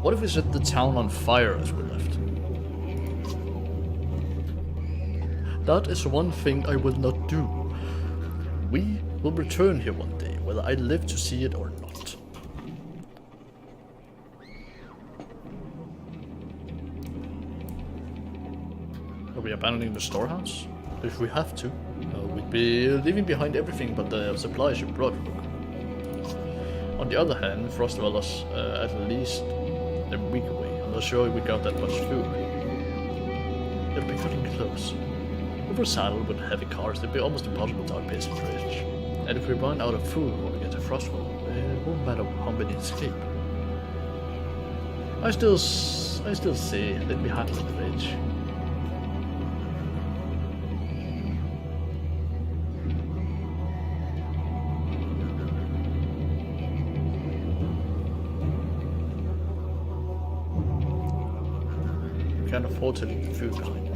What if we set the town on fire as we left? That is one thing I will not do. We will return here one day, whether I live to see it or not. Are we abandoning the storehouse? If we have to, we'd be leaving behind everything but the supplies you brought. On the other hand, Frost dwellers at least a week away. I'm not sure we got that much food. It'll be cutting close. If we're saddled with heavy cars, it'd be almost impossible to outpace a bridge. And if we run out of food when we get to Frostwell, it won't matter how many escape. I still say let me handle the bridge. Can't afford to leave the food behind.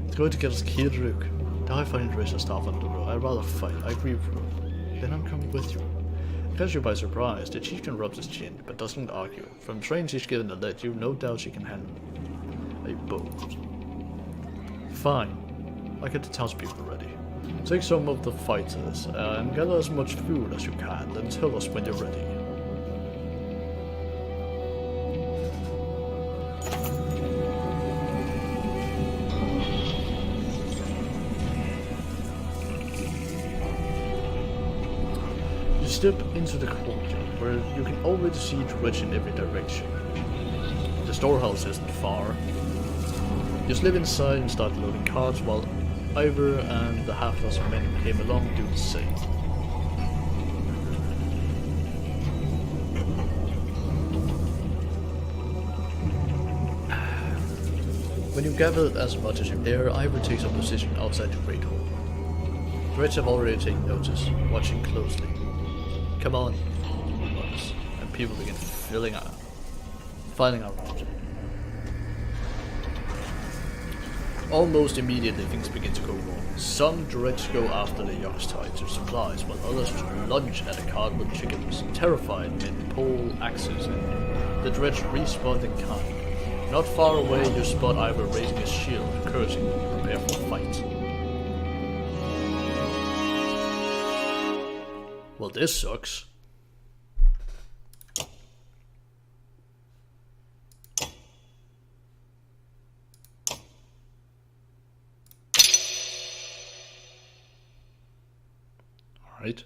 It's going to get us killed, Rook. Now I find Rachel staff on the road. I'd rather fight. I agree with you. Then I'm coming with you. It catches you by surprise. The chieftain rubs his chin, but doesn't argue. From trains she's given to let you, no doubt she can handle a bow. Fine. I'll get the townspeople ready. Take some of the fighters and gather as much food as you can, then tell us when you're ready. Step into the courtyard, where you can already see Twitch in every direction. The storehouse isn't far. Just live inside and start loading carts while Ivor and the half-dozen men who came along do the same. When you've gathered as much as you dare, Ivor takes up position outside the Great Hall. The rest have already taken notice, watching closely. Come on, and people begin filing around. Almost immediately things begin to go wrong. Some dreads go after the young's tides or supplies, while others lunge at a cart with chickens. Terrified men pull axes and the dreads respawn in kind. Not far away you spot Ivor raising his shield, cursing, prepare for a fight. Well, this sucks. All right.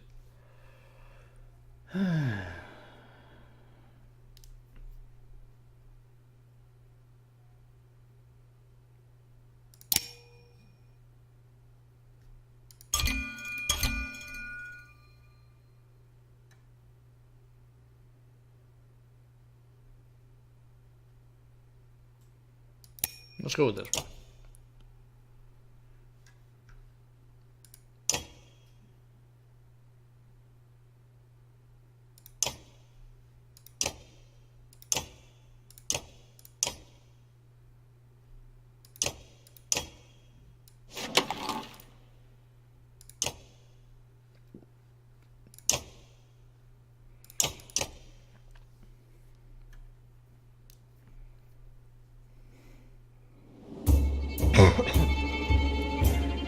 Let's go with this one.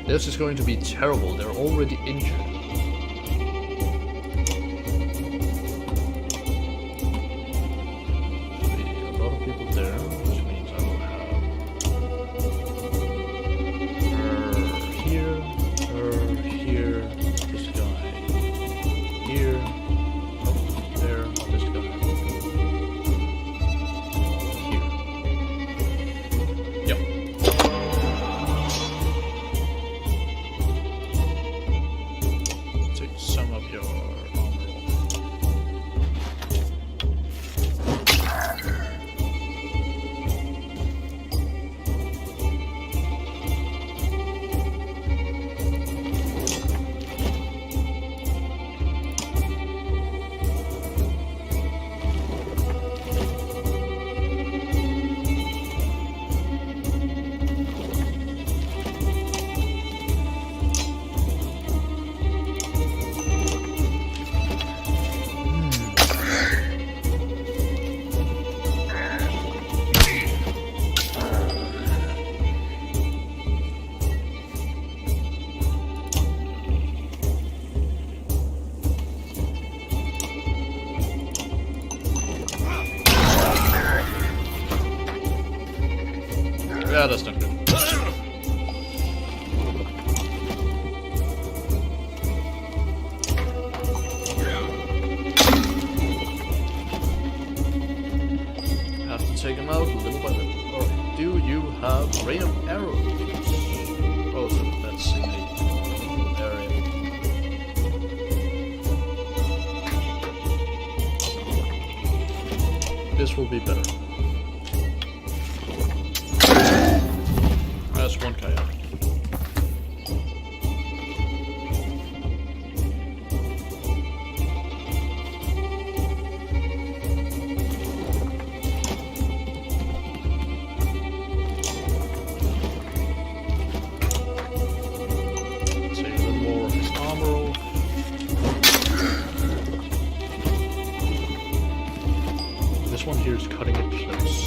This is going to be terrible. They're already injured. A lot of people there, which means I will have her here, this guy here, oh, there, this guy here. Yep. Yeah, that's not good. Have to take him out little by little. Alright, do you have rain of arrows? Oh, so that's in the area. This will be better. That's one guy out. Take a little more armor off. This one here is cutting it close.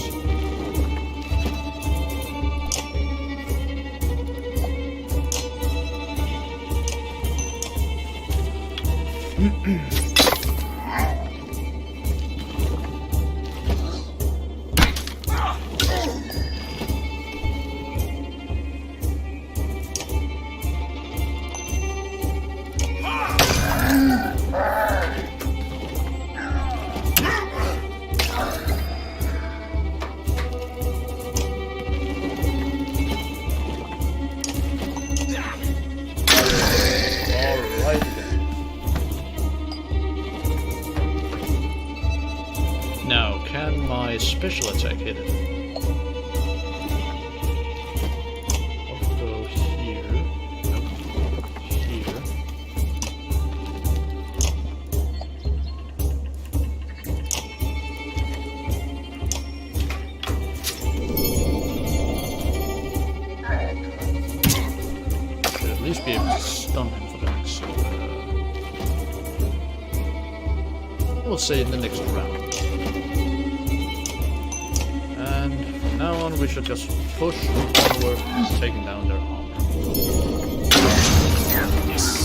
Now, can my special attack hit it? I'll go here. Nope. Here. Should at least be able to stun him for the next. We'll say in the next round. And from now on, we should just push onward, taking down their armor. Yes.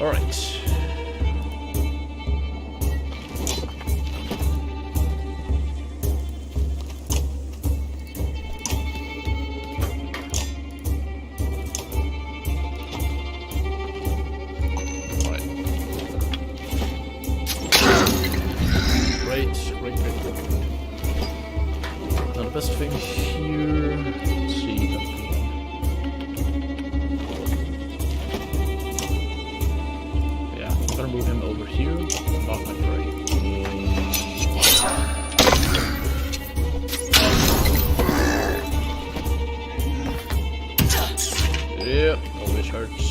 Alright. Great. Now the best thing here, let's see that thing. Yeah, I'm gonna move him over here, not my prey. Yeah, always hurts.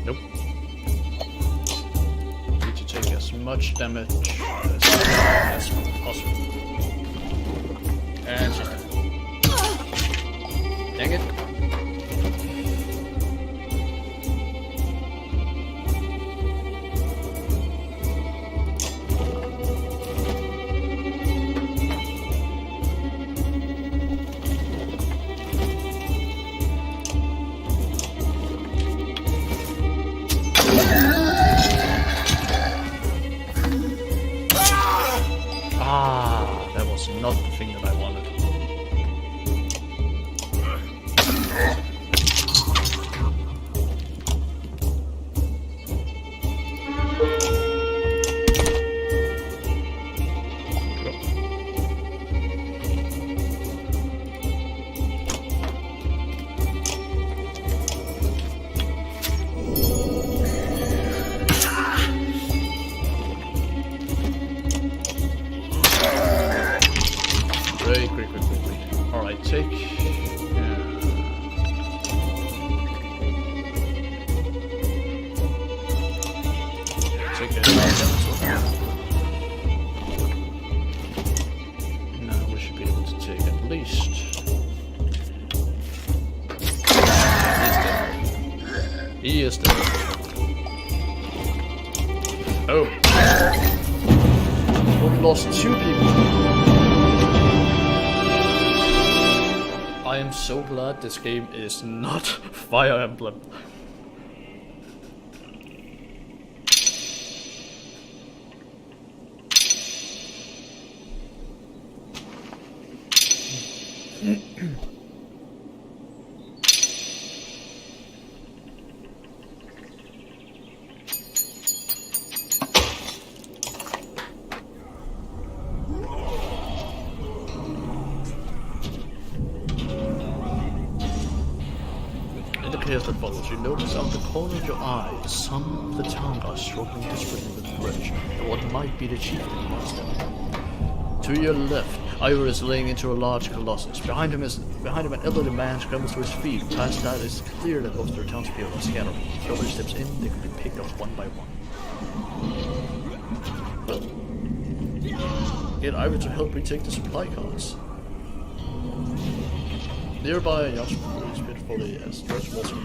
Nope. Need to take as much damage as possible. And she's dead. Dang it. not the thing that I wanted. Great. Alright, take... take it. Now we should be able to take at least... He is dead. Oh. We lost 2 people. I am so glad this game is not Fire Emblem. In the chaos that follows, you notice out the corner of your eye some of the town guards struggling desperately with the bridge, and what might be the chieftain amongst them. To your left, Ivor is laying into a large colossus. Behind him an elderly man scrambles to his feet. Past that, it's clear that most of their townspeople are scattered. If nobody steps in, they can be picked up one by one. Well, get Ivor to help retake the supply carts. Nearby, a yacht is pitifully stretched water.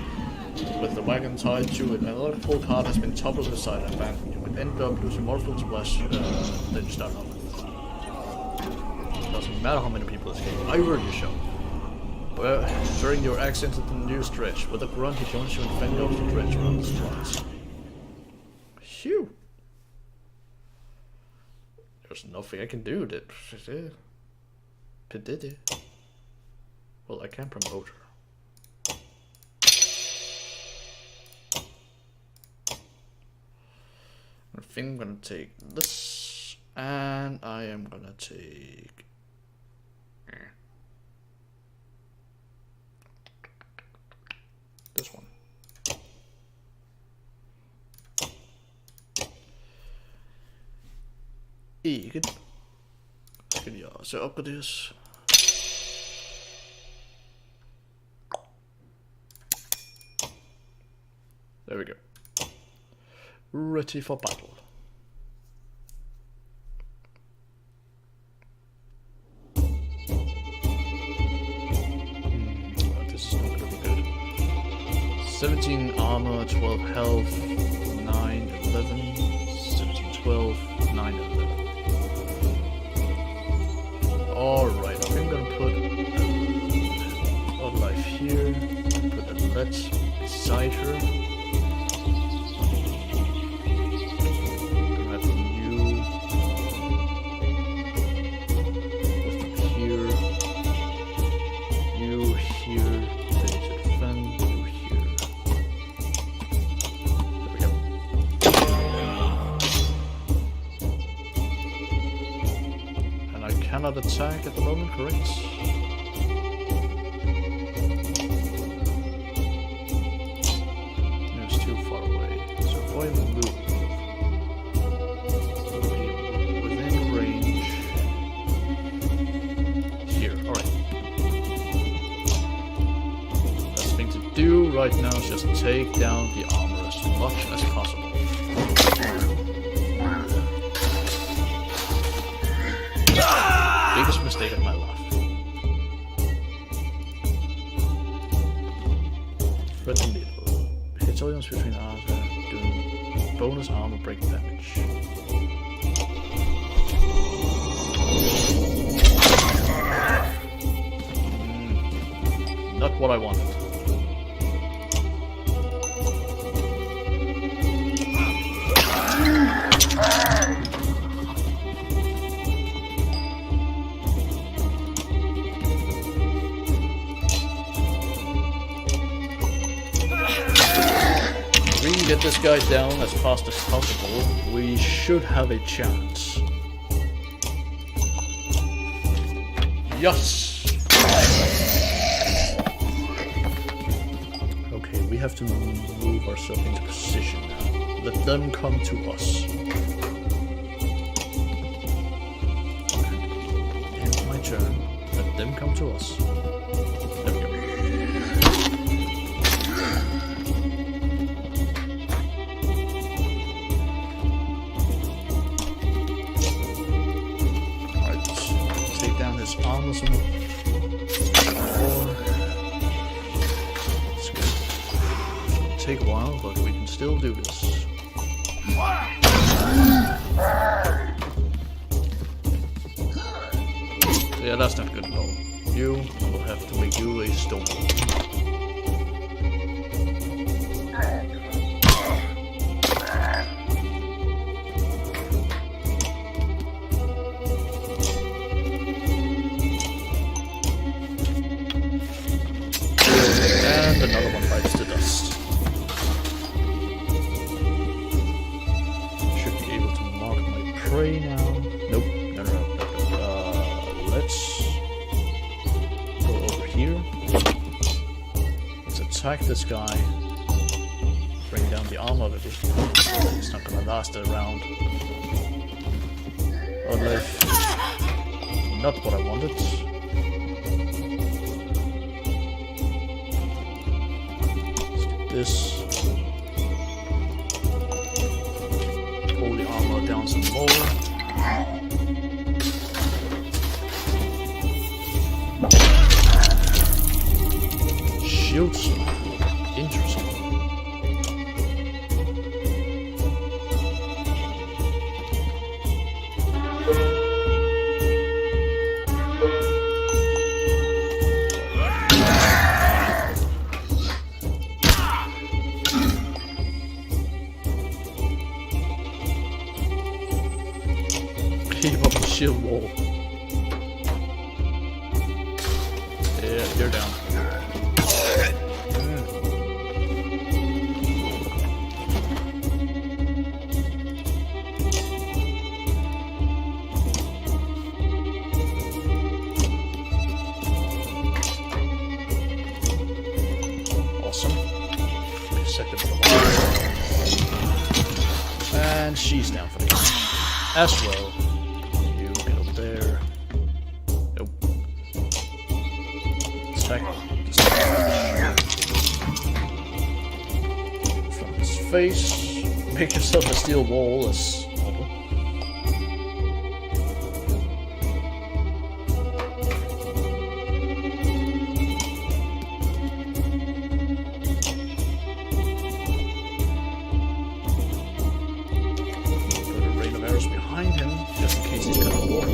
With the wagon tied to it, another full cart has been toppled aside and abandoned. You could end up losing more food splash than you start off with. Doesn't matter how many people escape. Ivor, you show. Well, during your accent at the new stretch, with a grunt he joins you and fending off the bridge around the supplies. Phew! There's nothing I can do that... Well, I can promote her. I think I'm gonna take this, and I am gonna take... this one. Ikke. Skal jeg så opgraderes. There we go. Ready for battle. This is not gonna be good. 17 armor, 12 health, 9, 11, 17, 12, 9, 11. Alright, I think I'm gonna put odd life here, put a let beside her. Cannot attack at the moment, correct? It's too far away. So if I move, it'll be within range. Here, alright. Best thing to do right now is just take down the armor as much as possible. Biggest mistake of my life. Threat and lethal. Hits audience between armor doing bonus armor break damage. Not what I wanted. get this guy down as fast as possible, we should have a chance. Yes! Okay, we have to move ourselves into position now. Let them come to us. It's my turn. Let them come to us. There we go. Alright, take down his armor some more. It's good. It'll take a while, but we can still do this. Yeah, that's not good at all. You will have to make you a stone. And another one bites to dust. Should be able to mark my prey now. Nope. Let's go over here. Let's attack this guy. Bring down the armor of it. It's not gonna last a round. Wildlife. Not what I wanted. Let's do this. Pull the armor down some more. Shields. Interesting. Keep up the shield wall. Yeah, you're down. Awesome. Second one. And she's down for the game. As well. You get up there. Nope. Attack. From his face. Make yourself a steel wall as normal. Put a rain of arrows behind him, just in case he's gonna walk.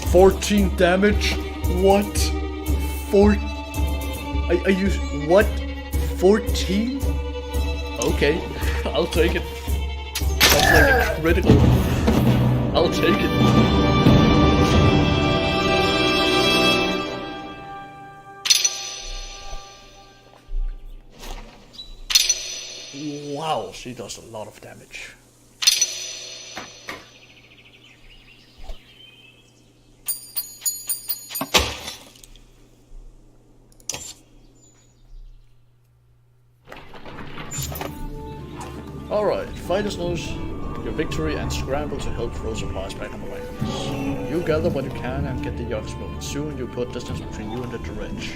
$14 damage? What? I use what? 14? Okay, I'll take it. Sounds like a critical. I'll take it. Wow, she does a lot of damage. Alright, fighters knows your victory and scramble to help throw supplies back on the wagons. You gather what you can and get the yachts moving. Soon you put distance between you and the dredge.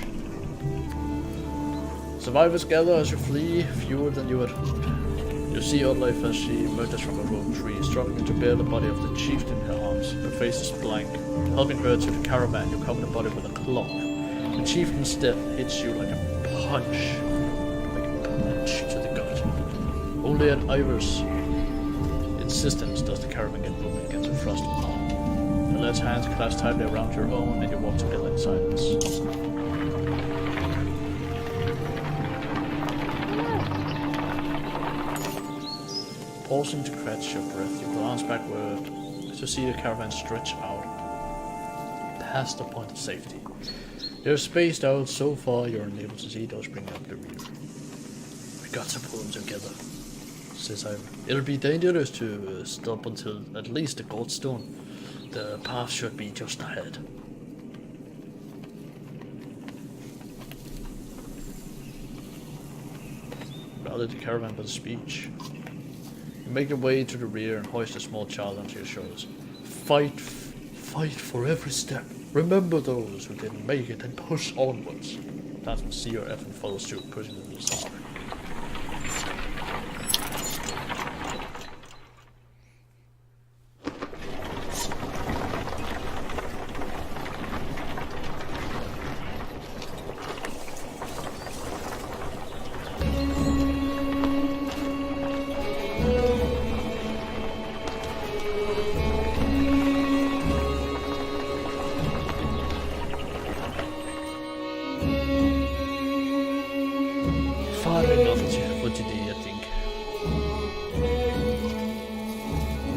Survivors gather as you flee, fewer than you had hoped. You see Oddlife as she emerges from a rogue tree, struggling to bear the body of the chieftain in her arms. Her face is blank. Helping her to the caravan, you cover the body with a cloth. The chieftain's death hits you like a punch to the gut. Only at Ivor's insistence does the caravan get moving against a frost of calm. The lad's hands clasp tightly around your own, and you walk together in silence. Pausing to catch your breath, you glance backward to see the caravan stretch out past the point of safety. They're spaced out so far you're unable to see those bringing up the rear. We got to pull them together, says Ivor. It'll be dangerous to stop until at least the Goldstone. The path should be just ahead. Rather the caravan but a speech. You make your way to the rear and hoist a small child onto your shoulders. Fight for every step. Remember those who didn't make it and push onwards. That's what CRF and follows suit, pushing them to the side.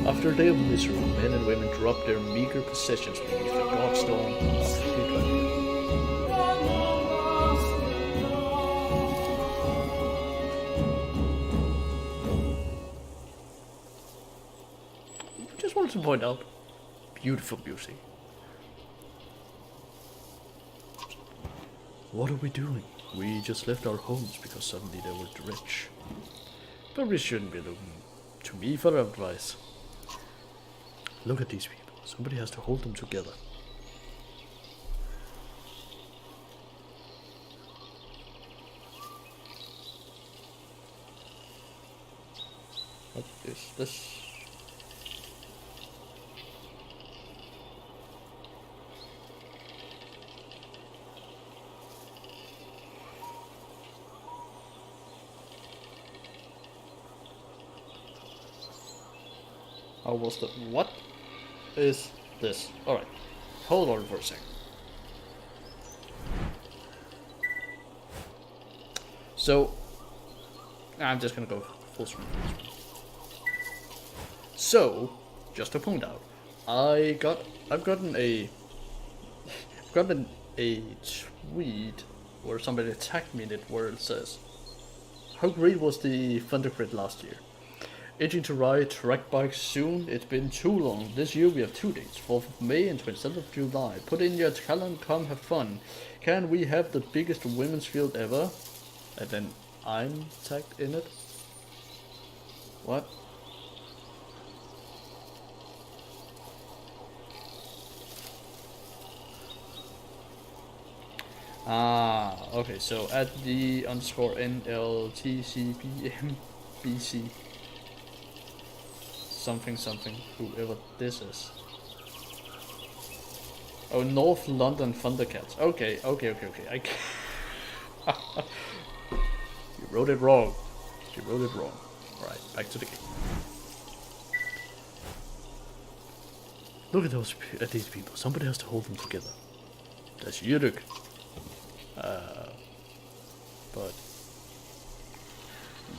After a day of misery, men and women drop their meager possessions beneath the broad stone of Trinity. Just wanted to point out, beautiful beauty. What are we doing? We just left our homes because suddenly they were rich. But we shouldn't be looking to me for advice. Look at these people. Somebody has to hold them together. What is this? How was the what? Is this? Alright, hold on for a second. So, I'm just gonna go full screen. So, just to point out, I've gotten a tweet where somebody attacked me in it where it says, how great was the Thunder Crit last year? Itching to ride track bikes soon? It's been too long. This year we have 2 dates, 4th of May and 27th of July. Put in your calendar, come have fun. Can we have the biggest women's field ever? And then I'm tagged in it? What? Ah, okay, so at the underscore NLTCPMBC. Something, whoever this is. Oh, North London Thundercats. Okay. I You wrote it wrong. Alright, back to the game. Look at these people. Somebody has to hold them together. That's Jurek. But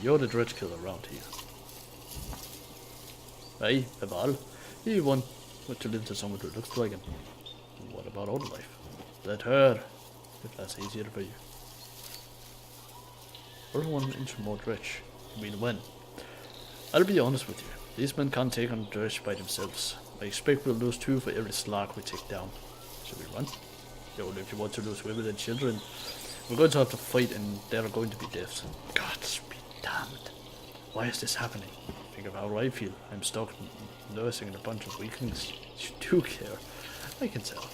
you're the dredge killer around here. Hey, Eval, you want to live to someone who looks like him. What about old life? Let her, if that's easier for you. Or one into more dredge. I mean when? I'll be honest with you, these men can't take on dredge by themselves. I expect we'll lose 2 for every slark we take down. Should we run? Yo, if you want to lose women and children, we're going to have to fight and there are going to be deaths. God be damned. Why is this happening? Think of how I feel. I'm stuck nursing a bunch of weaklings. You do care. I can tell.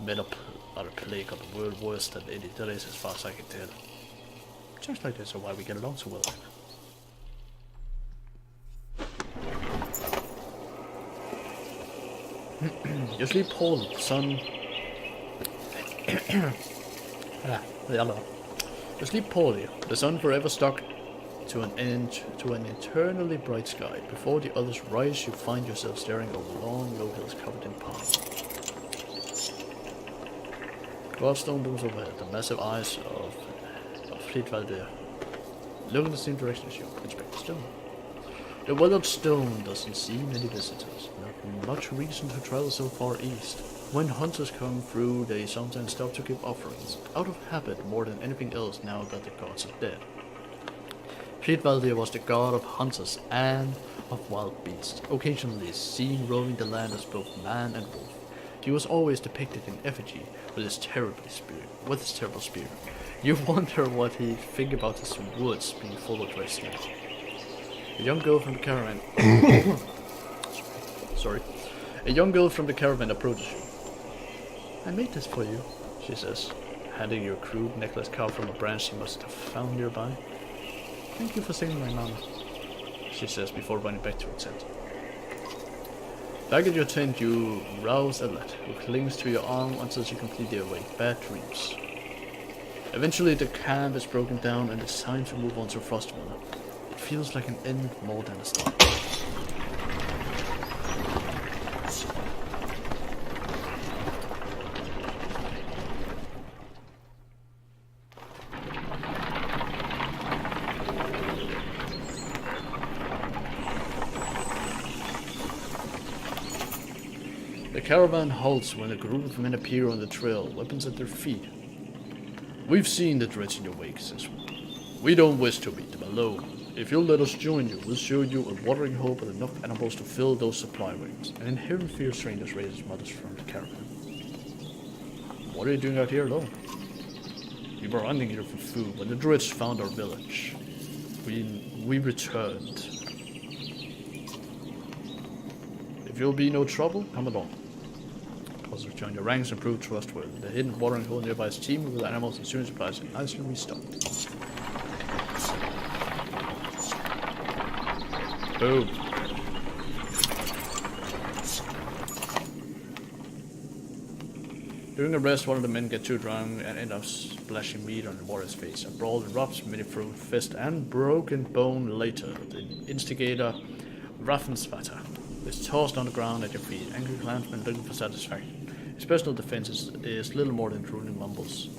Men are a plague on the world worse than any there is as far as I can tell. Just like this are why we get along so well. You sleep, Paul, son. Yellow. You sleep poorly, the sun forever stuck to an eternally bright sky. Before the others rise, you find yourself staring over long, low hills covered in pine. Gravestone looms overhead, the massive eyes of Fleet Valdir look in the same direction as you, inspect the stone. The weathered stone doesn't see many visitors, not much reason to travel so far east. When hunters come through, they sometimes stop to give offerings, out of habit more than anything else now that the gods are dead. Fleet Valdir was the god of hunters and of wild beasts, occasionally seen roaming the land as both man and wolf. He was always depicted in effigy with his terrible spear. You wonder what he'd think about his woods being full of red snakes. A young girl from the caravan A young girl from the caravan approaches you. I made this for you, she says, handing you a crude necklace carved from a branch she must have found nearby. Thank you for saving my mama, she says before running back to her tent. Back at your tent, you rouse Elet, who clings to your arm until she completely awake. Bad dreams. Eventually, the camp is broken down and it's time to move on to Frostwell. It feels like an end more than a start. The caravan halts when a group of men appear on the trail, weapons at their feet. We've seen the dreads in your wake, says one. We don't wish to meet them alone. If you'll let us join you, we'll show you a watering hole with enough animals to fill those supply wagons. An inherent fear of strangers raises mothers from the caravan. What are you doing out here alone? We were hunting here for food when the dreads found our village. We returned. If you'll be no trouble, come along. Others join your ranks and prove trustworthy. The hidden watering hole nearby is teeming with animals and soon supplies are nicely restocked. Boom. During a rest, one of the men gets too drunk and end up splashing meat on the warrior's face. A brawl erupts, many thrown fist and broken bone later. The instigator, Raffensvatter, is tossed on the ground at your feet. Angry clansmen looking for satisfaction. His personal defense is little more than drooling mumbles.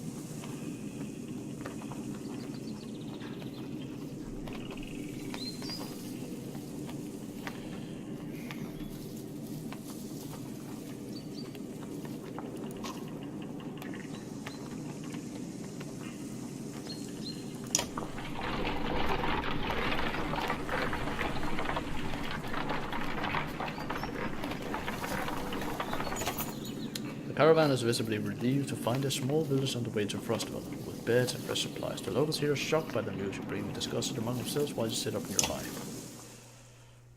The caravan is visibly relieved to find a small village on the way to Frostwell, with beds and fresh supplies. The locals here are shocked by the news you bring and discuss it among themselves while you sit up nearby.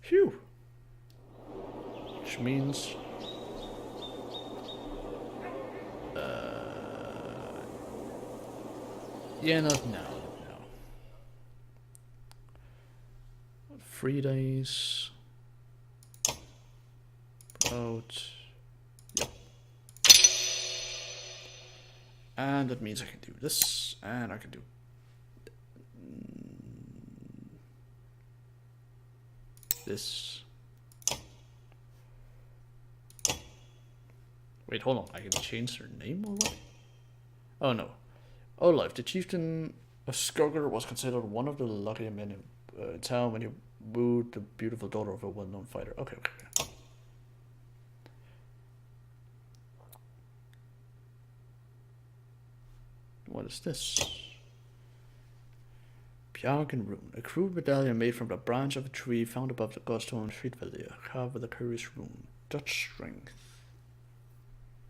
Phew! Which means... yeah, not now. 3 days... About... And that means I can do this, and I can do... this. Wait, hold on, I can change their name or what? Oh no. Olaf, the chieftain of Skogger, was considered one of the luckier men in town when he wooed the beautiful daughter of a well-known fighter. Okay. What is this? Bjargen rune. A crude medallion made from the branch of a tree found above the godstone Fridvaldir, carved with a curious rune. Dutch strength.